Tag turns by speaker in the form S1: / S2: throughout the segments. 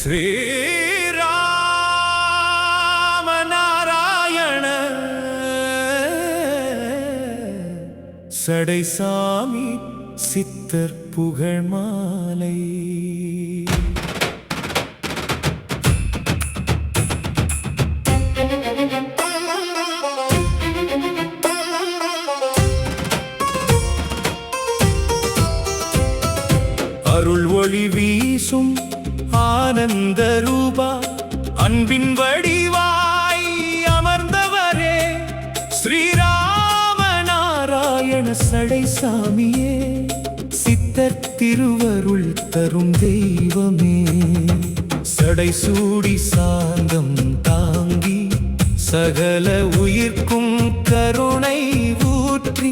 S1: ஸ்ரீராமநாராயண சடைசாமி சித்தர் புகழ் மாலை. அருள் ஒளி வீசும் ஆனந்த ரூபா, அன்பின் வடிவாய் அமர்ந்தவரே ஸ்ரீராமநாராயண சடைசாமியே, சித்தர் திருவருள் தரும் தெய்வமே. சடைசூடி சாந்தம் தாங்கி சகல உயிர்க்கும் கருணை ஊற்றி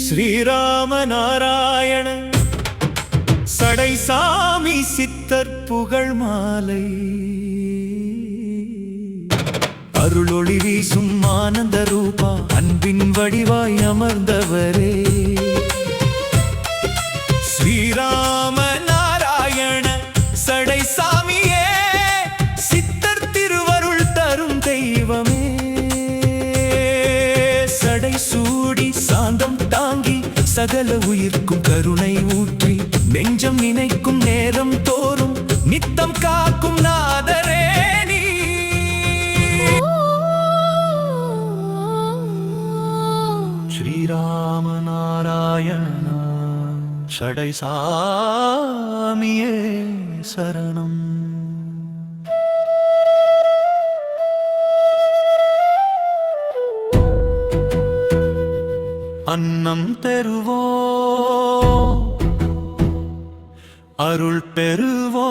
S1: ஸ்ரீராமநாராயண சடைசாமி சித்தர் புகழ் மாலை. அருளொளி வீசும் ஆனந்த ரூபா, அன்பின் வடிவாய் அமர்ந்தவரே ஸ்ரீராமநாராயண சடைசாமியே, சித்தர் திருவருள் தரும் தெய்வமே. சடைசூடி சாந்தம் தாங்கி சகல உயிர்க்கும் கருணை ஊற்றி, நெஞ்சம் நினைக்கும் நேரம் தோறும் நித்தம் காக்கும் நாதரே நீ. ஸ்ரீராமநாராயண சடைசாமியே சரணம். அன்னம் தெருவோ அருள் பெறுவோ,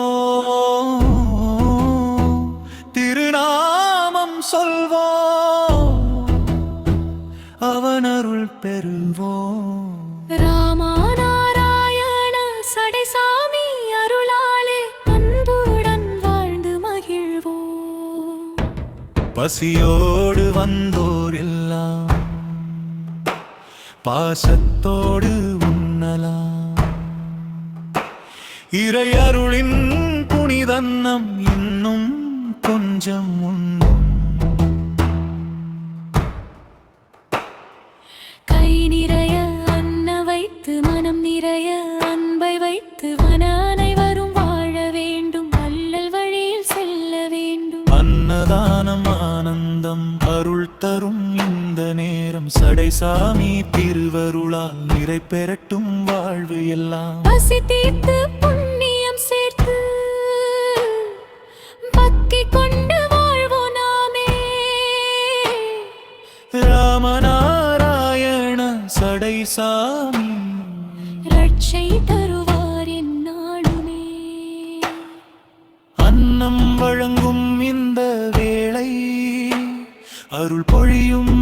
S1: திருநாமம் சொல்வோ அவன் அருள் பெறுவோ.
S2: ராமநாராயண சடைசாமி அருளாலே அன்புடன் வாழ்ந்து மகிழ்வோ.
S1: பசியோடு வந்தோர் எல்லாம் பாசத்தோடு உண்ணலாம், இறையருளின் புனிதன்னம் இன்னும் கொஞ்சம் உண்ணும்.
S2: கை நிறைய அன்ன வைத்து மனம் நிறைய அன்பை வைத்து மன அனைவரும் வாழ வேண்டும், அல்லல் வழியில் செல்ல வேண்டும்.
S1: அன்னதானம் ஆனந்தம் அருள் தரும் இந்த நேரம், சடைசாமி திருவருளால் நிறை பெறட்டும் வாழ்வு எல்லாம்.
S2: பசி தீர்த்து புண்ணியம் சேர்த்து பக்தி கொண்டு வாழ்வோம் நாமே.
S1: ராமநாராயண சடைசாமி
S2: ரட்சை தருவார் எந்நாளுமே.
S1: அன்னம் வழங்கும் இந்த வேளை, அருள் பொழியும்